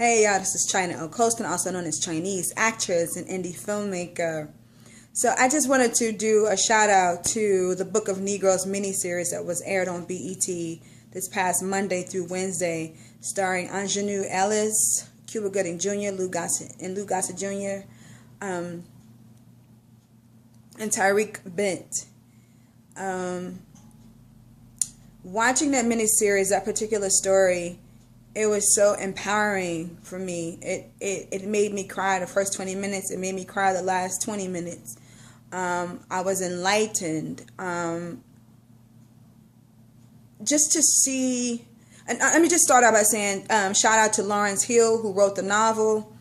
Hey y'all, this is China Okosten, also known as Chinese actress and indie filmmaker. So I just wanted to do a shout out to the Book of Negroes miniseries that was aired on BET this past Monday through Wednesday, starring Aunjanue Ellis, Cuba Gooding Jr., Lou Gossett Jr., and Tariq Bent. Watching that miniseries, that particular story, it was so empowering for me. It made me cry the first 20 minutes. It made me cry the last 20 minutes. I was enlightened. Just to see, and let me just start out by saying shout out to Lawrence Hill, who wrote the novel,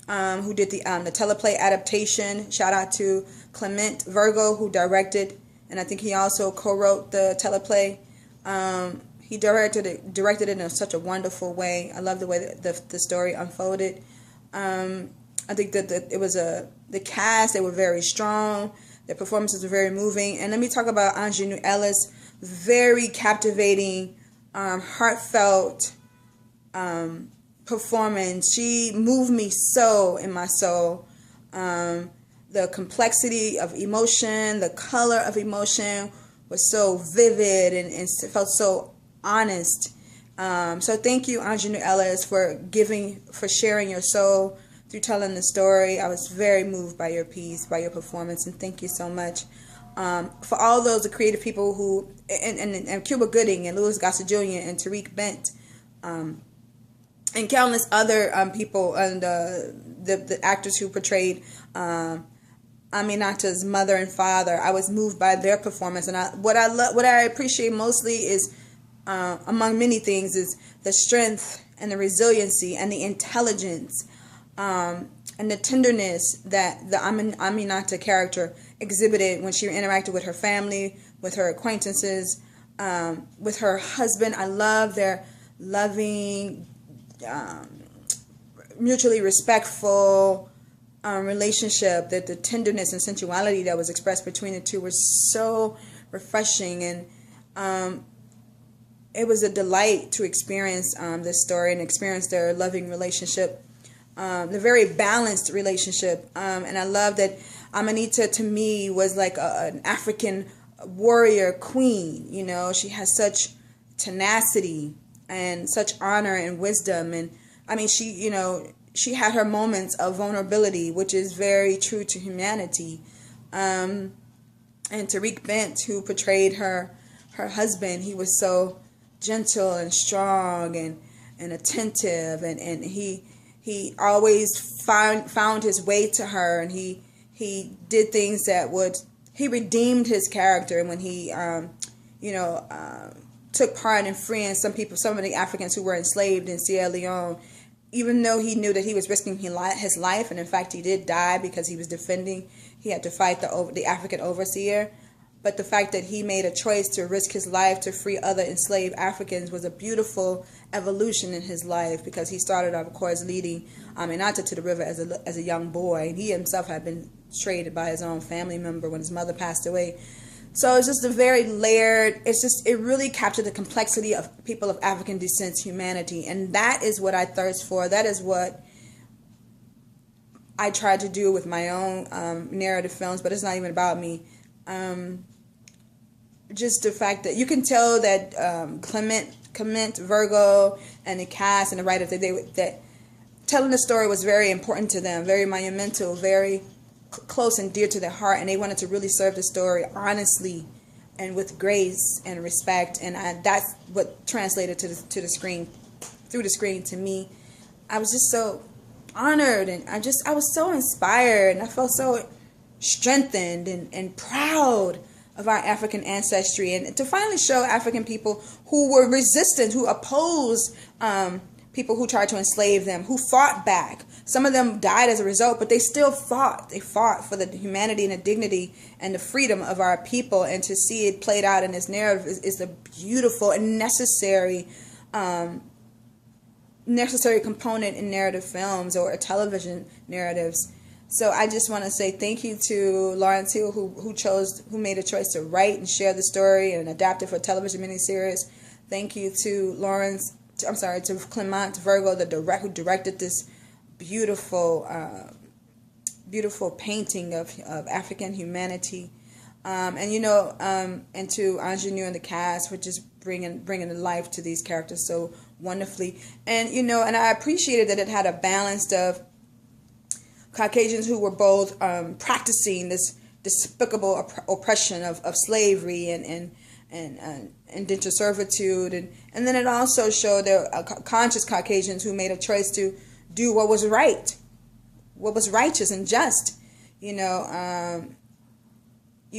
who did the teleplay adaptation. Shout out to Clement Virgo, who directed, and I think he also co-wrote the teleplay. He directed it in such a wonderful way. I love the way that the story unfolded. I think that the cast, they were very strong. Their performances were very moving. And let me talk about Aunjanue Ellis. Very captivating, heartfelt performance. She moved me so in my soul. The complexity of emotion, the color of emotion was so vivid and it felt so honest. So thank you, Aunjanue Ellis, for sharing your soul through telling the story. I was very moved by your piece, by your performance, and thank you so much. For all those creative people who, and Cuba Gooding and Louis Gossett Jr. and Tariq Bent, and countless other people, and the actors who portrayed Aminata's mother and father. I was moved by their performance, and what I appreciate mostly is, among many things, is the strength and the resiliency and the intelligence and the tenderness that the Aminata character exhibited when she interacted with her family, with her acquaintances, with her husband. I love their loving, mutually respectful relationship. That the tenderness and sensuality that was expressed between the two was so refreshing, and it was a delight to experience this story and experience their loving relationship, the very balanced relationship. And I love that Aminata, to me, was like an African warrior queen. You know, she has such tenacity and such honor and wisdom. And I mean, she had her moments of vulnerability, which is very true to humanity. And Tariq Bent, who portrayed her husband, he was so gentle and strong and attentive, and he always found his way to her, and he did things he redeemed his character when he took part in freeing some of the Africans who were enslaved in Sierra Leone, even though he knew that he was risking his life, and in fact he did die because he was defending. He had to fight the African overseer. But the fact that he made a choice to risk his life to free other enslaved Africans was a beautiful evolution in his life, because he started off, of course, leading Aminata to the river as a young boy. And he himself had been traded by his own family member when his mother passed away. So it's just a very layered, it really captured the complexity of people of African descent, humanity. And that is what I thirst for. That is what I tried to do with my own narrative films, but it's not even about me. Just the fact that you can tell that Clement Virgo and the cast and the writer, that telling the story was very important to them, very monumental, very close and dear to their heart, and they wanted to really serve the story honestly and with grace and respect, and that's what translated to the screen, through the screen, to me. I was just so honored, and I was so inspired, and I felt so strengthened and proud of our African ancestry, and to finally show African people who were resistant, who opposed people who tried to enslave them, who fought back. Some of them died as a result, but they still fought. They fought for the humanity and the dignity and the freedom of our people, and to see it played out in this narrative is a beautiful and necessary component in narrative films or television narratives. So I just want to say thank you to Lawrence Hill, who made a choice to write and share the story and adapt it for a television miniseries. Thank you to Lawrence to Clement Virgo, who directed this beautiful, beautiful painting of African humanity. And to Ingenue and the cast for just bringing life to these characters so wonderfully. And and I appreciated that it had a balance of Caucasians who were both practicing this despicable oppression of slavery and indentured servitude, and then it also showed there conscious Caucasians who made a choice to do what was right, what was righteous and just. You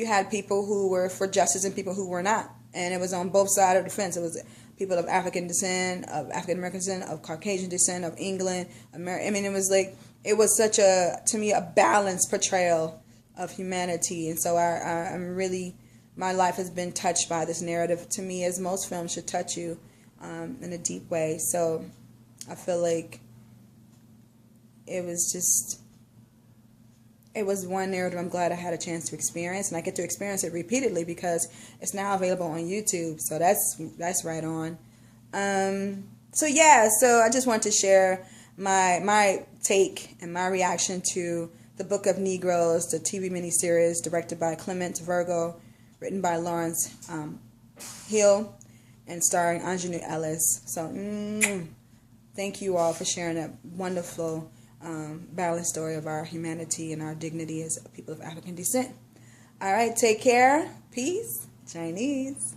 had people who were for justice and people who were not. And it was on both sides of the fence. It was people of African descent, of African American descent, of Caucasian descent, of England, America. I mean, it was such to me, a balanced portrayal of humanity. And so I'm really, my life has been touched by this narrative, to me, as most films should touch you in a deep way. So I feel like it was one narrative I'm glad I had a chance to experience, and I get to experience it repeatedly because it's now available on YouTube. So that's right on. So I just want to share my take and my reaction to the Book of Negroes, the TV miniseries directed by Clement Virgo, written by Lawrence Hill, and starring Ingenue Ellis. So thank you all for sharing that wonderful balanced story of our humanity and our dignity as people of African descent. All right, take care. Peace. Chinese.